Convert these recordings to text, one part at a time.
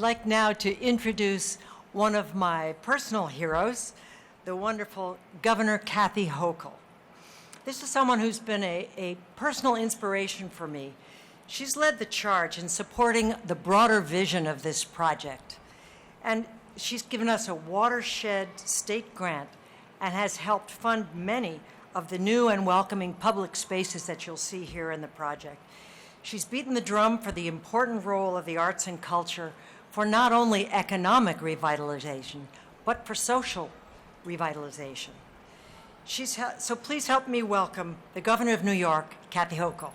like now to introduce one of my personal heroes, the wonderful Governor Kathy Hochul. This is someone who's been a personal inspiration for me. She's led the charge in supporting the broader vision of this project. And she's given us a watershed state grant and has helped fund many of the new and welcoming public spaces that you'll see here in the project. She's beaten the drum for the important role of the arts and culture for not only economic revitalization, but for social revitalization. So please help me welcome the Governor of New York, Kathy Hochul.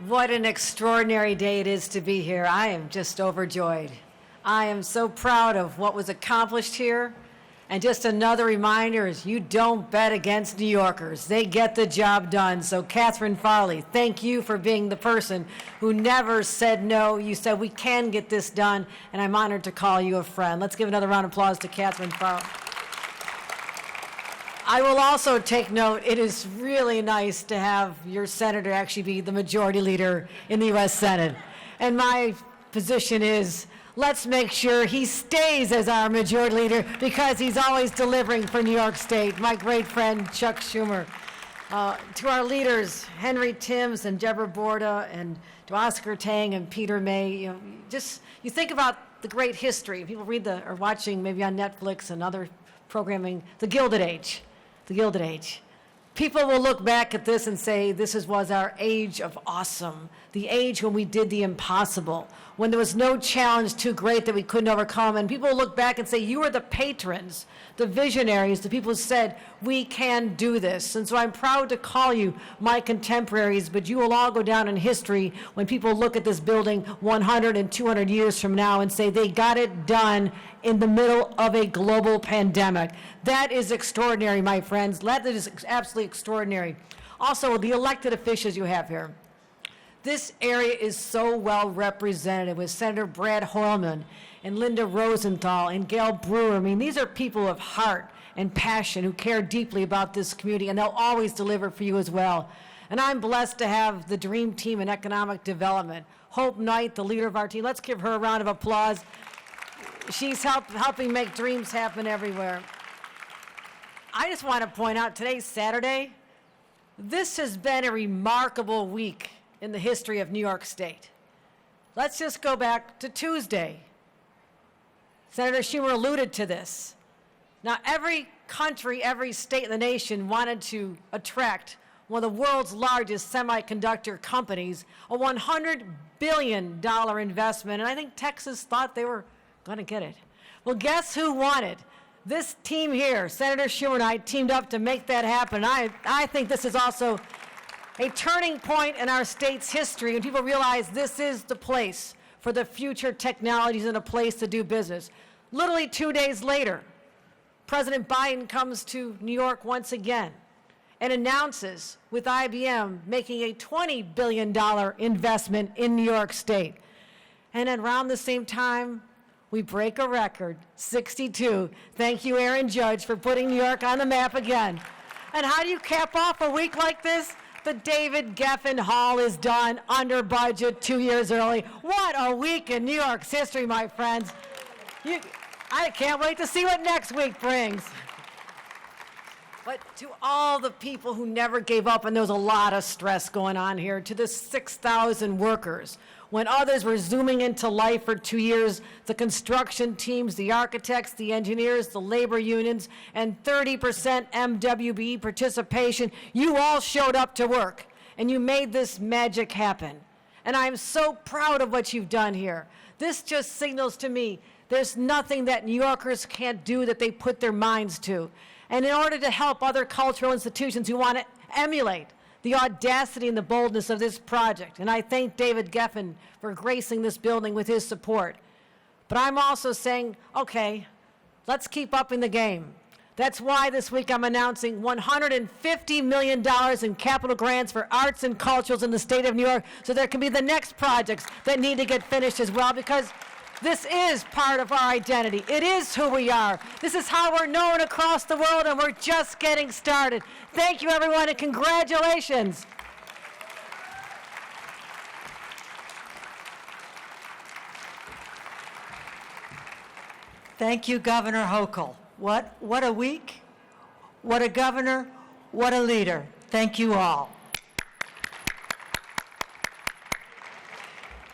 What an extraordinary day it is to be here. I am just overjoyed. I am so proud of what was accomplished here. And just another reminder is you don't bet against New Yorkers. They get the job done. So Catherine Farley, thank you for being the person who never said no. You said we can get this done, and I'm honored to call you a friend. Let's give another round of applause to Catherine Farley. I will also take note, it is really nice to have your senator actually be the majority leader in the U.S. Senate. And my position is, let's make sure he stays as our majority leader because he's always delivering for New York State. My great friend, Chuck Schumer. To our leaders, Henry Timms and Deborah Borda, and to Oscar Tang and Peter May, you think about the great history. People read or watching maybe on Netflix and other programming, the Gilded Age. The Gilded Age. People will look back at this and say, this was our age of awesome, the age when we did the impossible, when there was no challenge too great that we couldn't overcome. And people will look back and say, you are the patrons, the visionaries, the people who said, we can do this. And so I'm proud to call you my contemporaries, but you will all go down in history when people look at this building 100 and 200 years from now and say they got it done in the middle of a global pandemic. That is extraordinary, my friends. That is absolutely extraordinary. Also, the elected officials you have here. This area is so well represented with Senator Brad Hoylman and Linda Rosenthal and Gail Brewer. I mean, these are people of heart and passion who care deeply about this community, and they'll always deliver for you as well. And I'm blessed to have the dream team in economic development. Hope Knight, the leader of our team. Let's give her a round of applause. She's helping make dreams happen everywhere. I just want to point out, today's Saturday. This has been a remarkable week in the history of New York State. Let's just go back to Tuesday. Senator Schumer alluded to this. Now, every country, every state in the nation wanted to attract one of the world's largest semiconductor companies, a $100 billion investment, and I think Texas thought they were going to get it. Well, guess who won it? This team here, Senator Schumer and I, teamed up to make that happen. I think this is also a turning point in our state's history when people realize this is the place for the future technologies and a place to do business. Literally 2 days later, President Biden comes to New York once again and announces with IBM making a $20 billion investment in New York State. And at around the same time, we break a record, 62. Thank you, Aaron Judge, for putting New York on the map again. And how do you cap off a week like this? The David Geffen Hall is done under budget 2 years early. What a week in New York's history, my friends. I can't wait to see what next week brings. But to all the people who never gave up, and there was a lot of stress going on here, to the 6,000 workers, when others were zooming into life for 2 years, the construction teams, the architects, the engineers, the labor unions, and 30% MWBE participation, you all showed up to work, and you made this magic happen. And I'm so proud of what you've done here. This just signals to me there's nothing that New Yorkers can't do that they put their minds to. And in order to help other cultural institutions who want to emulate the audacity and the boldness of this project, and I thank David Geffen for gracing this building with his support. But I'm also saying, okay, let's keep upping the game. That's why this week I'm announcing $150 million in capital grants for arts and cultures in the state of New York, so there can be the next projects that need to get finished as well, because This is part of our identity. It is who we are. This is how we're known across the world, and we're just getting started. Thank you, everyone, and congratulations. Thank you, Governor Hochul. What a week, what a governor, what a leader. Thank you all.